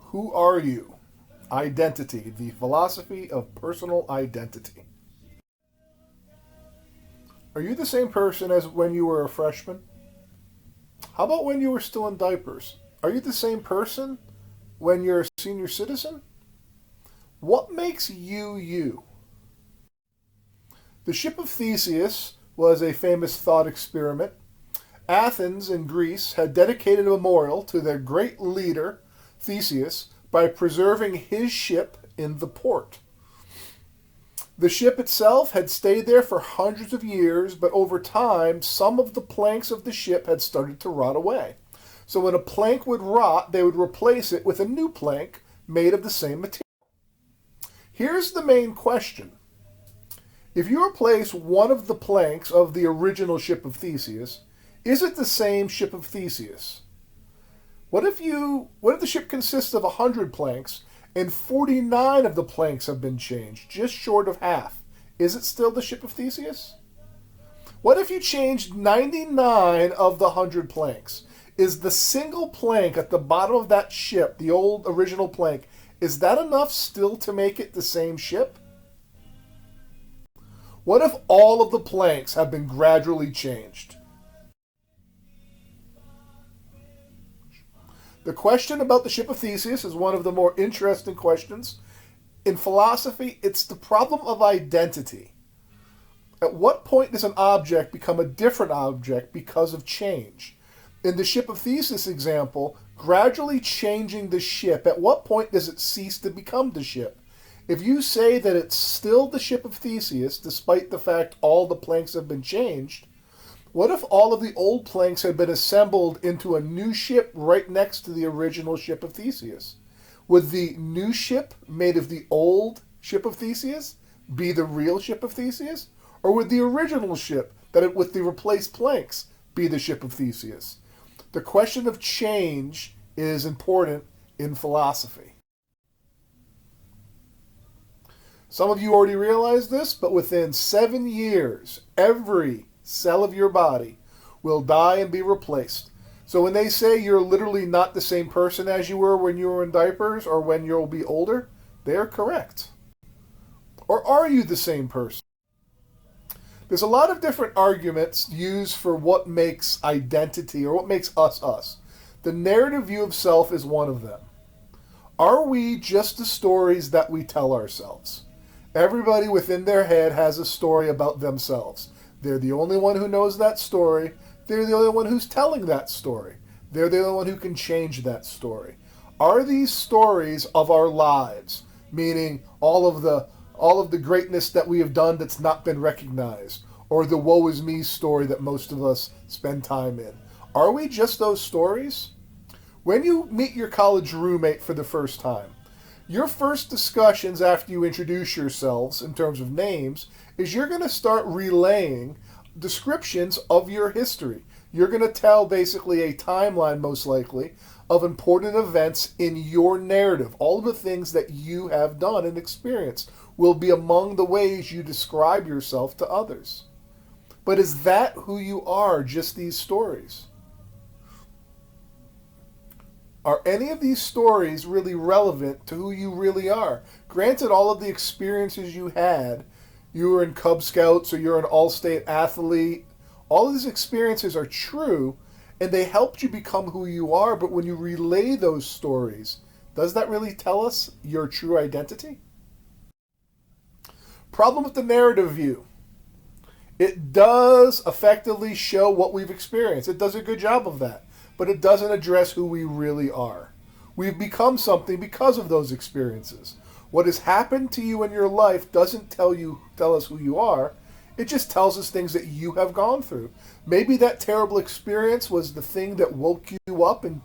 Who are you? Identity, the philosophy of personal identity. Are you the same person as when you were a freshman? How about when you were still in diapers? Are you the same person when you're a senior citizen? What makes you you? The ship of Theseus was a famous thought experiment. Athens in Greece had dedicated a memorial to their great leader, Theseus, by preserving his ship in the port. The ship itself had stayed there for hundreds of years, but over time, some of the planks of the ship had started to rot away. So when a plank would rot, they would replace it with a new plank made of the same material. Here's the main question. If you replace one of the planks of the original ship of Theseus, is it the same ship of Theseus? What if the ship consists of 100 planks and 49 of the planks have been changed, just short of half? Is it still the ship of Theseus? What if you changed 99 of the 100 planks? Is the single plank at the bottom of that ship, the old original plank, is that enough still to make it the same ship? What if all of the planks have been gradually changed? The question about the ship of Theseus is one of the more interesting questions. In philosophy, it's the problem of identity. At what point does an object become a different object because of change? In the ship of Theseus example, gradually changing the ship, at what point does it cease to become the ship? If you say that it's still the ship of Theseus, despite the fact all the planks have been changed, what if all of the old planks had been assembled into a new ship right next to the original ship of Theseus? Would the new ship made of the old ship of Theseus be the real ship of Theseus? Or would the original ship, with the replaced planks, be the ship of Theseus? The question of change is important in philosophy. Some of you already realize this, but within 7 years, every cell of your body will die and be replaced. So when they say you're literally not the same person as you were when you were in diapers or when you'll be older, they are correct. Or are you the same person? There's a lot of different arguments used for what makes identity or what makes us us. The narrative view of self is one of them. Are we just the stories that we tell ourselves? Everybody within their head has a story about themselves. They're the only one who knows that story. They're the only one who's telling that story. They're the only one who can change that story. Are these stories of our lives, meaning all of the greatness that we have done that's not been recognized, or the woe is me story that most of us spend time in? Are we just those stories? When you meet your college roommate for the first time, your first discussions after you introduce yourselves in terms of names is you're going to start relaying descriptions of your history. You're going to tell basically a timeline, most likely, of important events in your narrative. All of the things that you have done and experienced will be among the ways you describe yourself to others. But is that who you are, just these stories? Are any of these stories really relevant to who you really are? Granted, all of the experiences you had, you were in Cub Scouts or you're an all-state athlete, all of these experiences are true and they helped you become who you are, but when you relay those stories, does that really tell us your true identity? Problem with the narrative view. It does effectively show what we've experienced. It does a good job of that, but it doesn't address who we really are. We've become something because of those experiences. What has happened to you in your life doesn't tell us who you are. It just tells us things that you have gone through. Maybe that terrible experience was the thing that woke you up and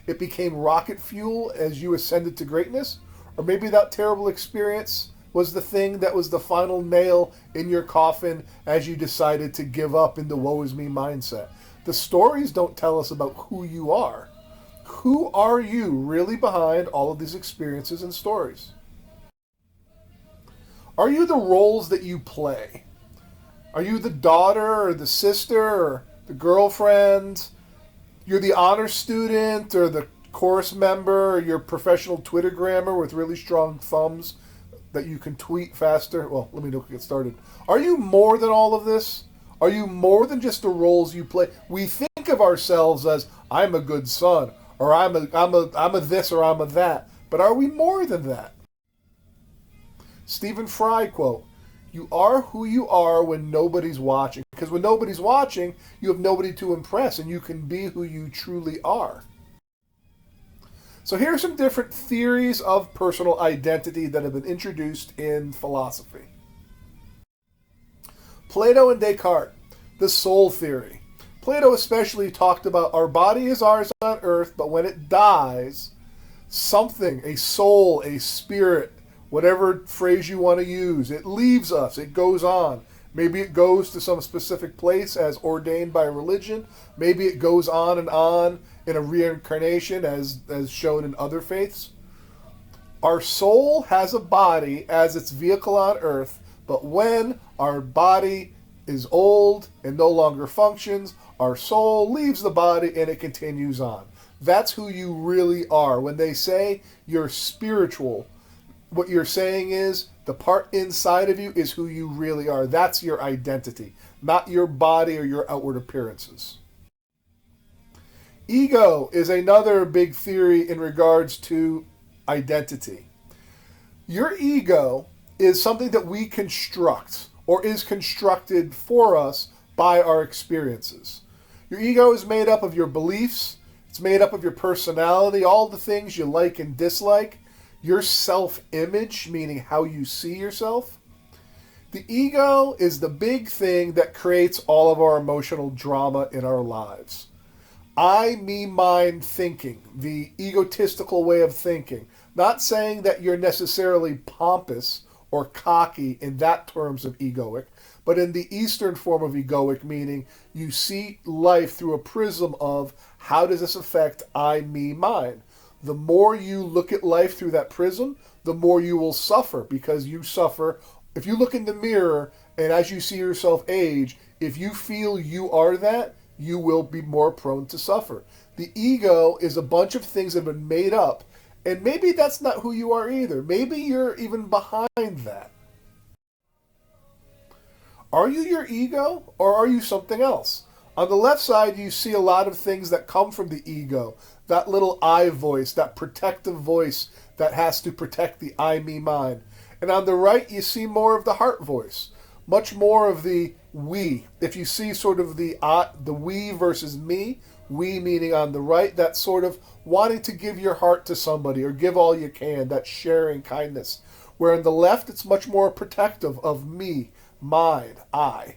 it became rocket fuel as you ascended to greatness. Or maybe that terrible experience was the thing that was the final nail in your coffin as you decided to give up in the woe is me mindset. The stories don't tell us about who you are. Who are you really behind all of these experiences and stories? Are you the roles that you play? Are you the daughter or the sister or the girlfriend? You're the honor student or the chorus member or your professional Twittergrammer with really strong thumbs that you can tweet faster. Well, let me get started. Are you more than all of this? Are you more than just the roles you play? We think of ourselves as, I'm a good son, or I'm a this, or I'm a that. But are we more than that? Stephen Fry quote, "You are who you are when nobody's watching." Because when nobody's watching, you have nobody to impress, and you can be who you truly are. So here are some different theories of personal identity that have been introduced in philosophy. Plato and Descartes, the soul theory. Plato especially talked about our body is ours on earth, but when it dies, something, a soul, a spirit, whatever phrase you want to use, it leaves us, it goes on. Maybe it goes to some specific place as ordained by religion. Maybe it goes on in a reincarnation as shown in other faiths. Our soul has a body as its vehicle on earth, but when our body is old and no longer functions, our soul leaves the body and it continues on. That's who you really are. When they say you're spiritual, what you're saying is the part inside of you is who you really are. That's your identity, not your body or your outward appearances. Ego is another big theory in regards to identity. Your ego is something that we construct or is constructed for us by our experiences. Your ego is made up of your beliefs, it's made up of your personality, all the things you like and dislike, your self-image, meaning how you see yourself. The ego is the big thing that creates all of our emotional drama in our lives. I, me, mine thinking, the egotistical way of thinking. Not saying that you're necessarily pompous or cocky in that terms of egoic, but in the Eastern form of egoic, meaning you see life through a prism of how does this affect I, me, mine. The more you look at life through that prism, the more you will suffer, because you suffer. If you look in the mirror and as you see yourself age, if you feel you are that, you will be more prone to suffer. The ego is a bunch of things that have been made up, and maybe that's not who you are either. Maybe you're even behind that. Are you your ego, or are you something else? On the left side, you see a lot of things that come from the ego. That little I voice, that protective voice that has to protect the I, me, mine. And on the right, you see more of the heart voice. Much more of the we. If you see sort of the we versus me, we meaning on the right, that's sort of wanting to give your heart to somebody or give all you can, that sharing kindness. Where on the left, it's much more protective of me, mine, I.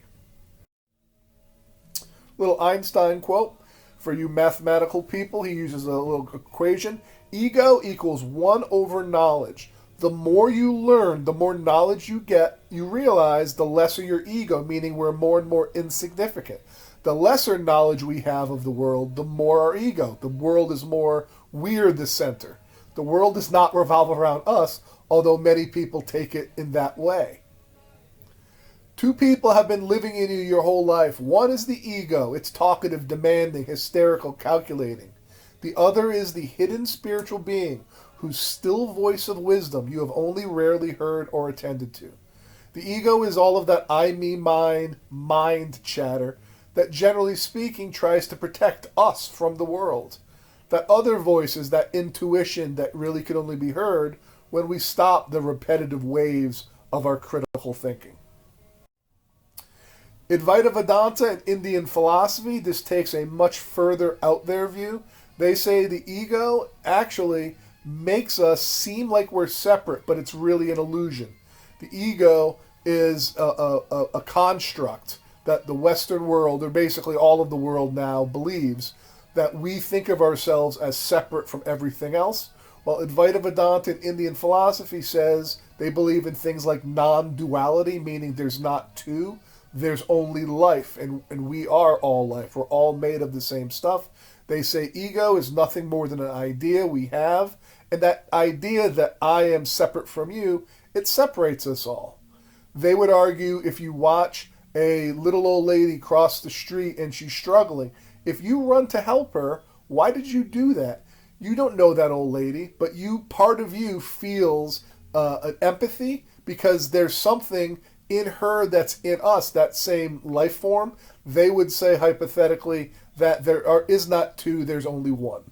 Little Einstein quote. For you mathematical people, he uses a little equation. Ego equals 1 over knowledge. The more you learn, the more knowledge you get, you realize the lesser your ego, meaning we're more and more insignificant. The lesser knowledge we have of the world, the more our ego. The world is more, we're the center. The world does not revolve around us, although many people take it in that way. 2 people have been living in you your whole life. One is the ego. It's talkative, demanding, hysterical, calculating. The other is the hidden spiritual being, whose still voice of wisdom you have only rarely heard or attended to. The ego is all of that I, me, mine, mind chatter that, generally speaking, tries to protect us from the world. That other voice is that intuition that really can only be heard when we stop the repetitive waves of our critical thinking. Advaita Vedanta and Indian philosophy, this takes a much further out there view. They say the ego actually makes us seem like we're separate, but it's really an illusion. The ego is a construct that the Western world, or basically all of the world now, believes that we think of ourselves as separate from everything else. While Advaita Vedanta and Indian philosophy says they believe in things like non-duality, meaning there's not two, there's only life, and we are all life. We're all made of the same stuff. They say ego is nothing more than an idea we have, and that idea that I am separate from you, it separates us all. They would argue if you watch a little old lady cross the street and she's struggling, if you run to help her, why did you do that? You don't know that old lady, but part of you feels an empathy because there's something in her that's in us, that same life form. They would say hypothetically that is not two, there's only one.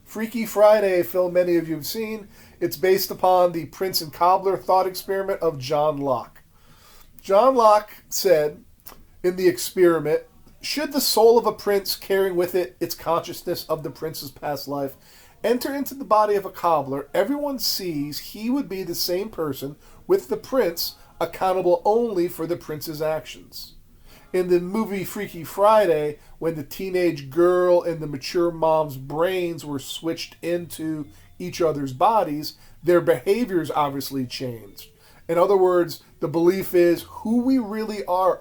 Freaky Friday, a film many of you have seen. It's based upon the Prince and Cobbler thought experiment of John Locke. John Locke said in the experiment, should the soul of a prince carrying with it its consciousness of the prince's past life enter into the body of a cobbler, everyone sees he would be the same person with the prince, accountable only for the prince's actions. In the movie Freaky Friday, when the teenage girl and the mature mom's brains were switched into each other's bodies, their behaviors obviously changed. In other words, the belief is who we really are,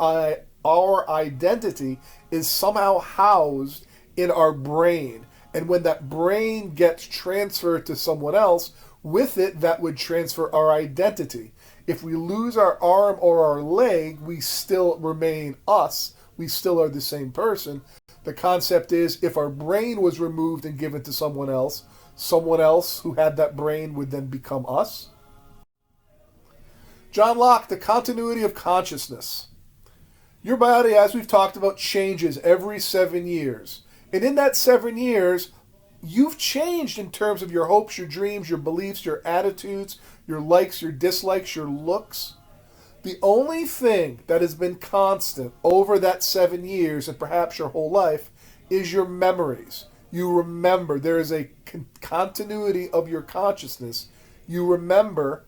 our identity is somehow housed in our brain. And when that brain gets transferred to someone else, with it, that would transfer our identity. If we lose our arm or our leg, we still remain us. We still are the same person. The concept is if our brain was removed and given to someone else who had that brain would then become us. John Locke, the continuity of consciousness. Your body, as we've talked about, changes every 7 years. And in that 7 years, you've changed in terms of your hopes, your dreams, your beliefs, your attitudes, your likes, your dislikes, your looks. The only thing that has been constant over that 7 years and perhaps your whole life is your memories. You remember. There is a continuity of your consciousness. You remember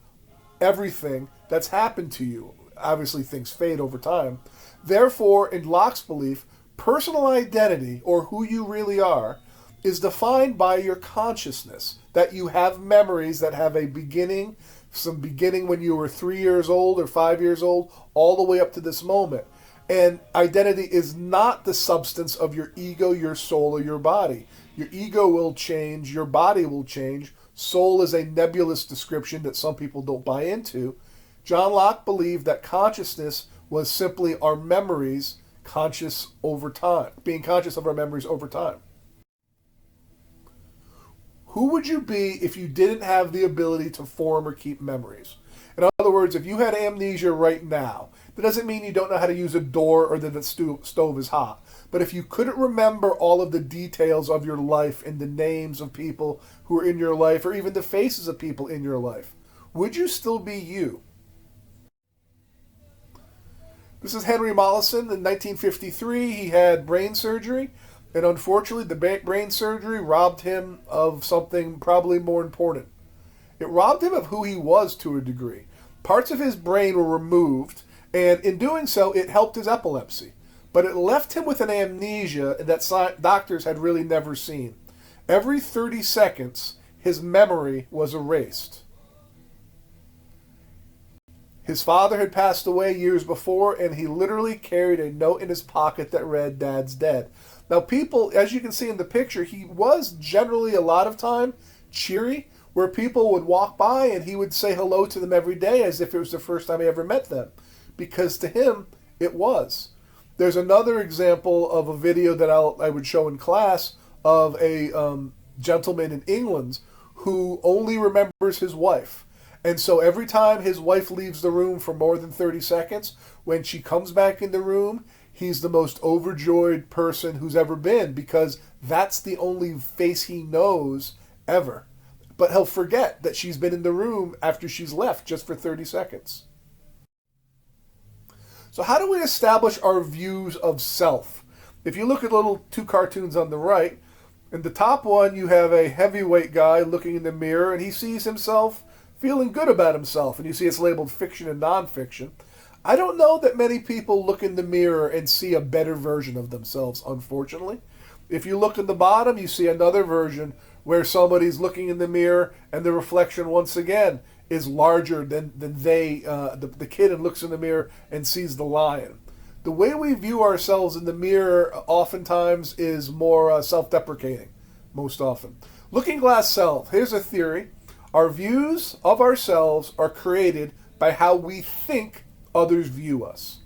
everything that's happened to you. Obviously, things fade over time. Therefore, in Locke's belief, personal identity, or who you really are, is defined by your consciousness, that you have memories that have a beginning, some beginning when you were 3 years old or 5 years old, all the way up to this moment. And identity is not the substance of your ego, your soul, or your body. Your ego will change, your body will change. Soul is a nebulous description that some people don't buy into. John Locke believed that consciousness was simply our memories conscious over time, being conscious of our memories over time. Who would you be if you didn't have the ability to form or keep memories? In other words, if you had amnesia right now, that doesn't mean you don't know how to use a door or that the stove is hot. But if you couldn't remember all of the details of your life and the names of people who are in your life or even the faces of people in your life, would you still be you? This is Henry Mollison. In 1953, he had brain surgery. And unfortunately, the brain surgery robbed him of something probably more important. It robbed him of who he was to a degree. Parts of his brain were removed, and in doing so, it helped his epilepsy. But it left him with an amnesia that doctors had really never seen. Every 30 seconds, his memory was erased. His father had passed away years before, and he literally carried a note in his pocket that read, "Dad's dead." Now, people, as you can see in the picture, he was generally a lot of time cheery, where people would walk by and he would say hello to them every day as if it was the first time he ever met them, because to him, it was. There's another example of a video that I would show in class of a gentleman in England who only remembers his wife. And so every time his wife leaves the room for more than 30 seconds, when she comes back in the room, he's the most overjoyed person who's ever been, because that's the only face he knows ever. But he'll forget that she's been in the room after she's left just for 30 seconds. So how do we establish our views of self? If you look at little two cartoons on the right, in the top one you have a heavyweight guy looking in the mirror and he sees himself feeling good about himself, and you see it's labeled fiction and nonfiction. I don't know that many people look in the mirror and see a better version of themselves, unfortunately. If you look in the bottom, you see another version where somebody's looking in the mirror and the reflection once again is larger than the kid, and looks in the mirror and sees the lion. The way we view ourselves in the mirror oftentimes is more self-deprecating, most often. Looking glass self. Here's a theory. Our views of ourselves are created by how we think others view us.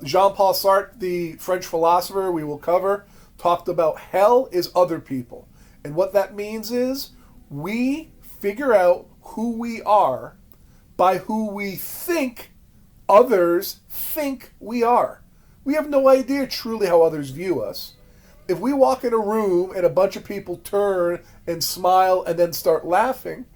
Jean-Paul Sartre, the French philosopher we will cover, talked about hell is other people. And what that means is we figure out who we are by who we think others think we are. We have no idea truly how others view us. If we walk in a room and a bunch of people turn and smile and then start laughing,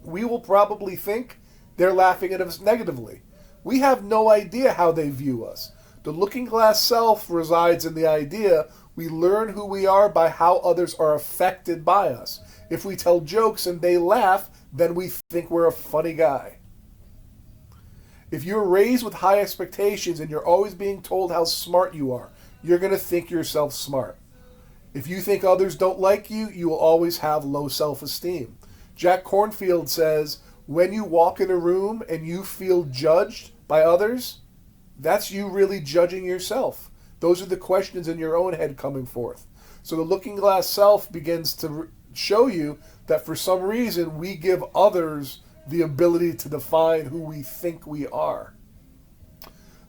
we will probably think they're laughing at us negatively. We have no idea how they view us. The looking glass self resides in the idea we learn who we are by how others are affected by us. If we tell jokes and they laugh, then we think we're a funny guy. If you're raised with high expectations and you're always being told how smart you are, you're going to think yourself smart. If you think others don't like you, you will always have low self-esteem. Jack Kornfield says, when you walk in a room and you feel judged by others, that's you really judging yourself. Those are the questions in your own head coming forth. So the looking glass self begins to show you that for some reason we give others the ability to define who we think we are.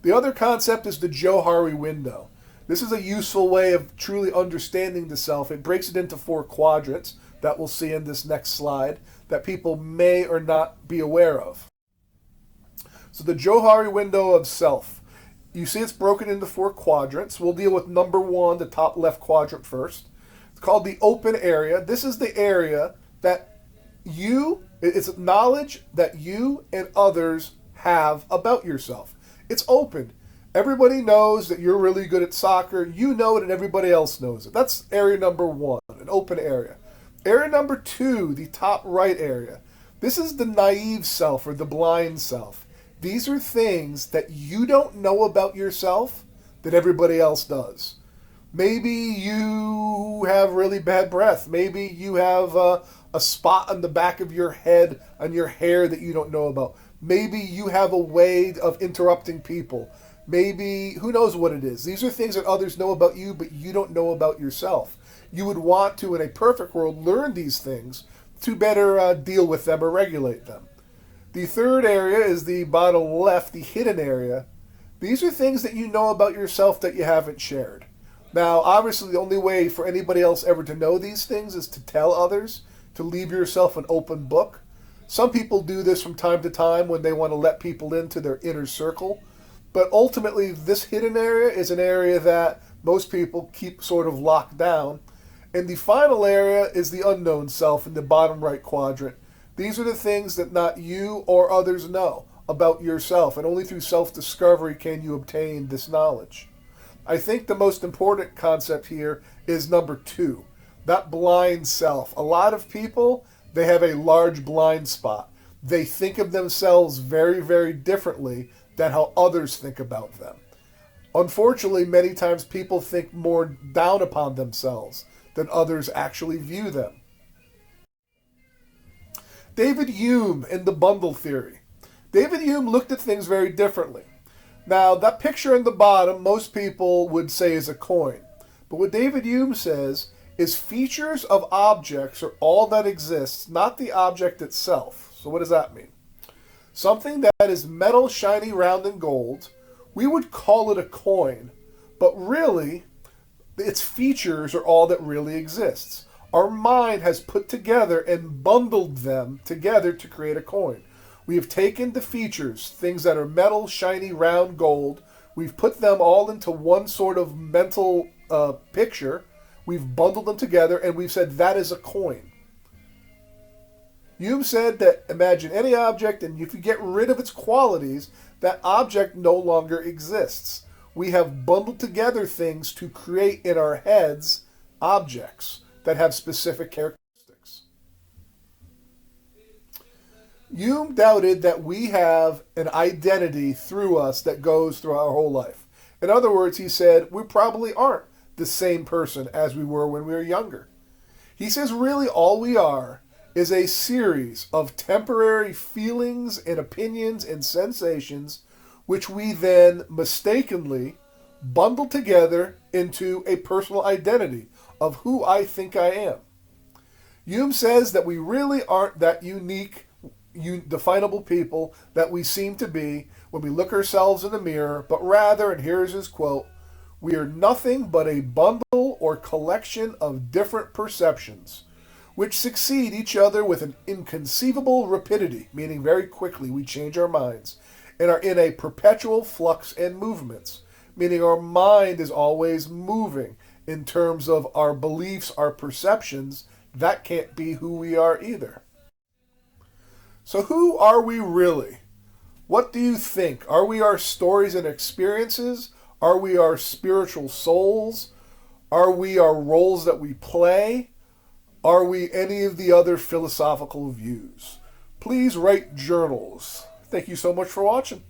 The other concept is the Johari window. This is a useful way of truly understanding the self. It breaks it into 4 quadrants that we'll see in this next slide that people may or not be aware of. So the Johari window of self. You see it's broken into 4 quadrants. We'll deal with number 1, the top left quadrant first. It's called the open area. This is the area that it's knowledge that you and others have about yourself. It's open. Everybody knows that you're really good at soccer. You know it and everybody else knows it. That's area number 1, an open area. Area number 2, the top right area. This is the naive self or the blind self. These are things that you don't know about yourself that everybody else does. Maybe you have really bad breath. Maybe you have a spot on the back of your head on your hair that you don't know about. Maybe you have a way of interrupting people. Maybe, who knows what it is. These are things that others know about you, but you don't know about yourself. You would want to, in a perfect world, learn these things to better deal with them or regulate them. The third area is the bottom left, the hidden area. These are things that you know about yourself that you haven't shared. Now, obviously, the only way for anybody else ever to know these things is to tell others, to leave yourself an open book. Some people do this from time to time when they want to let people into their inner circle. But ultimately, this hidden area is an area that most people keep sort of locked down. And the final area is the unknown self in the bottom right quadrant. These are the things that not you or others know about yourself, and only through self-discovery can you obtain this knowledge. I think the most important concept here is number 2, that blind self. A lot of people, they have a large blind spot. They think of themselves very, very differently than how others think about them. Unfortunately, many times people think more down upon themselves than others actually view them. David Hume in the bundle theory. David Hume looked at things very differently. Now, that picture in the bottom, most people would say is a coin. But what David Hume says is features of objects are all that exists, not the object itself. So what does that mean? Something that is metal, shiny, round, and gold, we would call it a coin. But really, its features are all that really exists. Our mind has put together and bundled them together to create a coin. We have taken the features, things that are metal, shiny, round, gold. We've put them all into one sort of mental picture. We've bundled them together and we've said that is a coin. Hume said that imagine any object, and if you get rid of its qualities, that object no longer exists. We have bundled together things to create in our heads objects that have specific characteristics. Hume doubted that we have an identity through us that goes through our whole life. In other words, he said, we probably aren't the same person as we were when we were younger. He says really all we are is a series of temporary feelings and opinions and sensations which we then mistakenly bundle together into a personal identity of who I think I am. Hume says that we really aren't that unique, definable people that we seem to be when we look ourselves in the mirror, but rather, and here's his quote, we are nothing but a bundle or or collection of different perceptions, which succeed each other with an inconceivable rapidity, meaning very quickly we change our minds, and are in a perpetual flux and movements, meaning our mind is always moving in terms of our beliefs, our perceptions. That can't be who we are either. So who are we really? What do you think? Are we our stories and experiences? Are we our spiritual souls? Are we our roles that we play? Are we any of the other philosophical views? Please write journals. Thank you so much for watching.